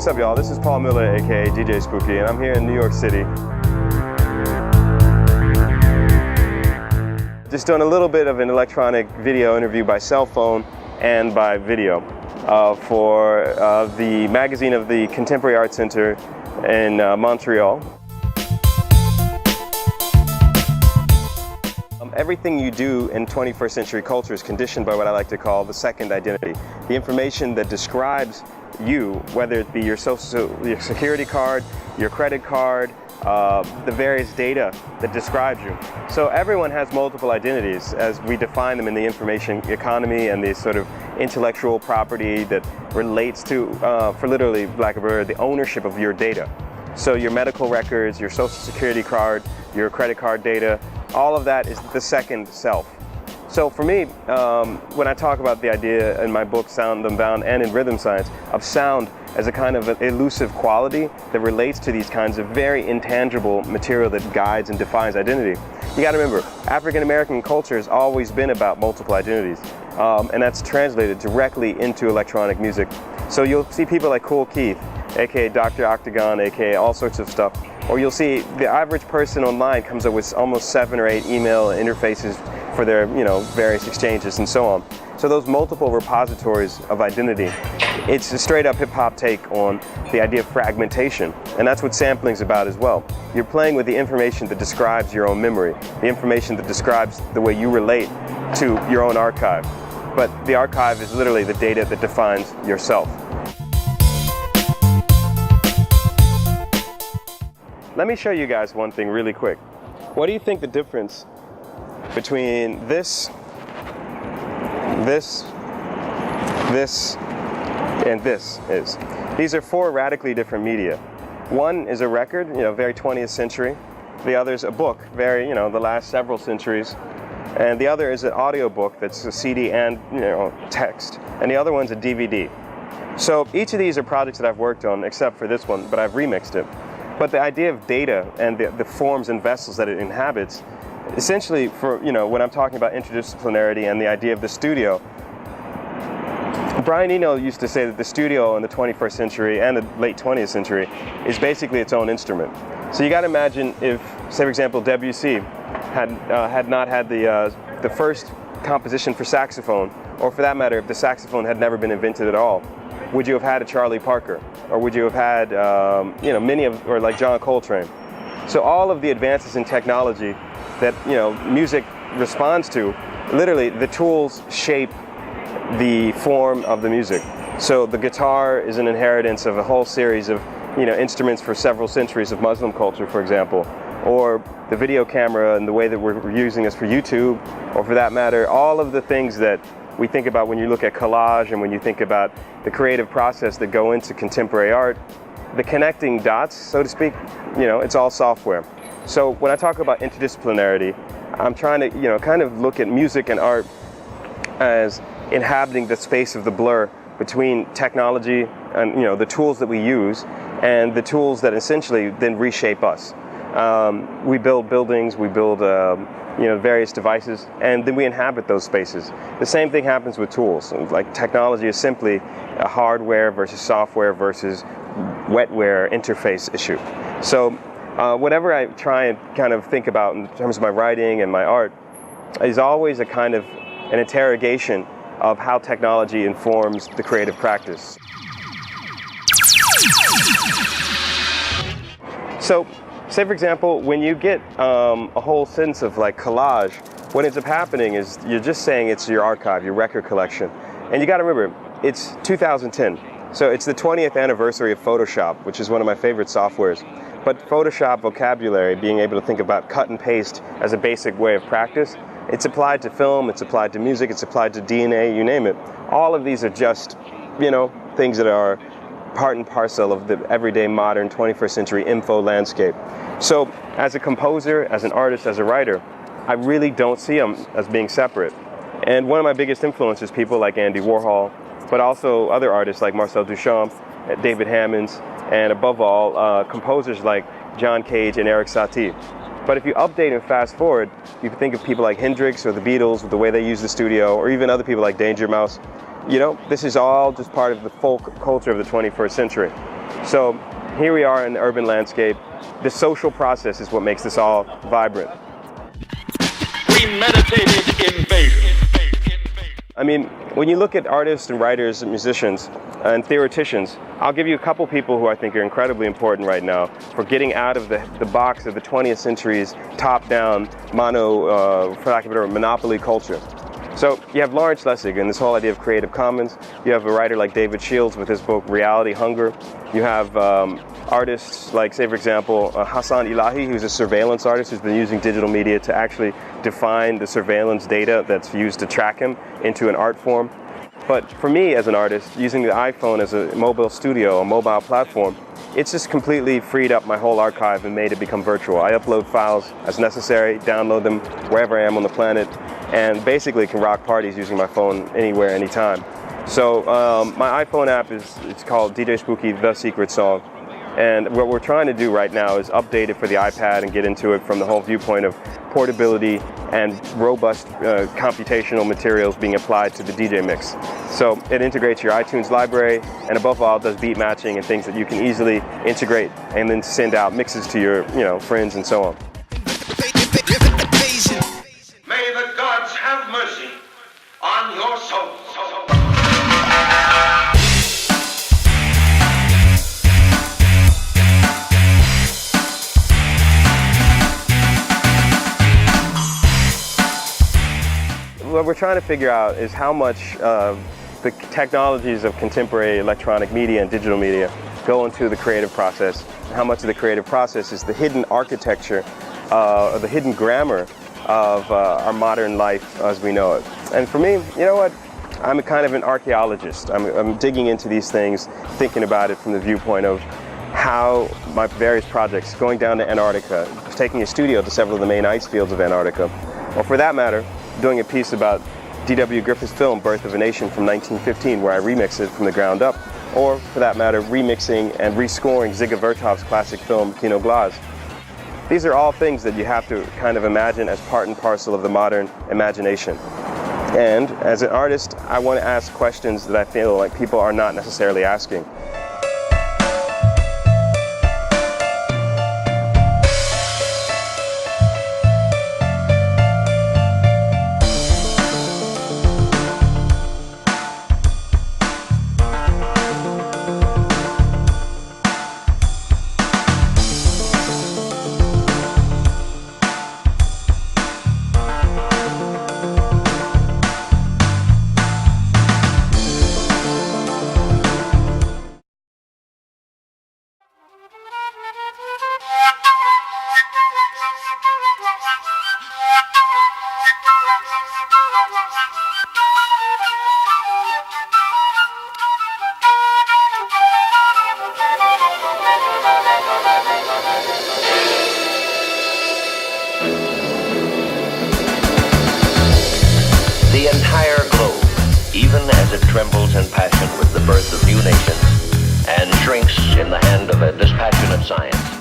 what's up, y'all? This is Paul Miller, aka DJ Spooky, and I'm here in New York City. Just doing a little bit of an electronic video interview by cell phone and by video for the magazine of the Contemporary Art Center in Montreal. Everything you do in 21st century culture is conditioned by what I like to call the second identity. The information that describes you, whether it be your your security card, your credit card, the various data that describes you. So everyone has multiple identities as we define them in the information economy and the sort of intellectual property that relates to, for literally lack of a word, the ownership of your data. So your medical records, your social security card, your credit card data, all of that is the second self. So for me, when I talk about the idea in my book, Sound Unbound, and in Rhythm Science, of sound as a kind of an elusive quality that relates to these kinds of very intangible material that guides and defines identity. You gotta remember, African American culture has always been about multiple identities, and that's translated directly into electronic music. So you'll see people like Kool Keith, aka Dr. Octagon, aka all sorts of stuff. Or you'll see the average person online comes up with almost 7 or 8 email interfaces for their, various exchanges and so on. So those multiple repositories of identity, it's a straight up hip hop take on the idea of fragmentation. And that's what sampling is about as well. You're playing with the information that describes your own memory, the information that describes the way you relate to your own archive. But the archive is literally the data that defines yourself. Let me show you guys one thing really quick. What do you think the difference between this, and this is? These are 4 radically different media. One is a record, very 20th century. The other is a book, very, the last several centuries. And the other is an audio book that's a CD and, text. And the other one's a DVD. So each of these are projects that I've worked on, except for this one, but I've remixed it. But the idea of data and the forms and vessels that it inhabits, essentially for, when I'm talking about interdisciplinarity and the idea of the studio, Brian Eno used to say that the studio in the 21st century and the late 20th century is basically its own instrument. So you got to imagine if, say for example, Debussy had not had the first composition for saxophone, or for that matter, if the saxophone had never been invented at all, would you have had a Charlie Parker? Or would you have had, or like John Coltrane? So all of the advances in technology that, music responds to, literally the tools shape the form of the music. So the guitar is an inheritance of a whole series of, instruments for several centuries of Muslim culture, for example. Or the video camera and the way that we're using this for YouTube, or for that matter, all of the things that we think about when you look at collage and when you think about the creative process that go into contemporary art, the connecting dots, so to speak, it's all software. So when I talk about interdisciplinarity, I'm trying to, kind of look at music and art as inhabiting the space of the blur between technology and, the tools that we use and the tools that essentially then reshape us. We build buildings, we build various devices, and then we inhabit those spaces. The same thing happens with tools. Like technology is simply a hardware versus software versus wetware interface issue. So whatever I try and kind of think about in terms of my writing and my art is always a kind of an interrogation of how technology informs the creative practice. So, say for example, when you get a whole sense of like collage, what ends up happening is you're just saying it's your archive, your record collection. And you gotta remember, it's 2010. So it's the 20th anniversary of Photoshop, which is one of my favorite softwares. But Photoshop vocabulary, being able to think about cut and paste as a basic way of practice, it's applied to film, it's applied to music, it's applied to DNA, you name it. All of these are just, things that are part and parcel of the everyday modern 21st century info landscape. So as a composer, as an artist, as a writer, I really don't see them as being separate. And one of my biggest influences, people like Andy Warhol, but also other artists like Marcel Duchamp, David Hammonds, and above all, composers like John Cage and Eric Satie. But if you update and fast forward, you can think of people like Hendrix or the Beatles with the way they use the studio, or even other people like Danger Mouse. This is all just part of the folk culture of the 21st century. So here we are in the urban landscape. The social process is what makes this all vibrant. Premeditated invasion. I mean, when you look at artists and writers and musicians and theoreticians, I'll give you a couple people who I think are incredibly important right now for getting out of the box of the 20th century's top-down for lack of a better, monopoly culture. So you have Lawrence Lessig and this whole idea of Creative Commons. You have a writer like David Shields with his book Reality Hunger. You have artists like, say for example, Hassan Elahi, who's a surveillance artist who's been using digital media to actually define the surveillance data that's used to track him into an art form. But for me as an artist, using the iPhone as a mobile studio, a mobile platform, it's just completely freed up my whole archive and made it become virtual. I upload files as necessary, download them wherever I am on the planet, and basically can rock parties using my phone anywhere, anytime. So my iPhone app it's called DJ Spooky The Secret Song. And what we're trying to do right now is update it for the iPad and get into it from the whole viewpoint of portability and robust computational materials being applied to the DJ mix. So it integrates your iTunes library and above all does beat matching and things that you can easily integrate and then send out mixes to your friends and so on. May the gods have mercy on your soul. What we're trying to figure out is how much the technologies of contemporary electronic media and digital media go into the creative process. How much of the creative process is the hidden architecture or the hidden grammar of our modern life as we know it. And for me, you know what? I'm a kind of an archaeologist. I'm digging into these things, thinking about it from the viewpoint of how my various projects, going down to Antarctica, taking a studio to several of the main ice fields of Antarctica, or for that matter, doing a piece about D.W. Griffith's film, Birth of a Nation from 1915, where I remix it from the ground up, or for that matter, remixing and rescoring Ziga Vertov's classic film, Kino Glas. These are all things that you have to kind of imagine as part and parcel of the modern imagination. And as an artist, I want to ask questions that I feel like people are not necessarily asking. The entire globe, even as it trembles in passion with the birth of new nations and shrinks in the hand of a dispassionate science,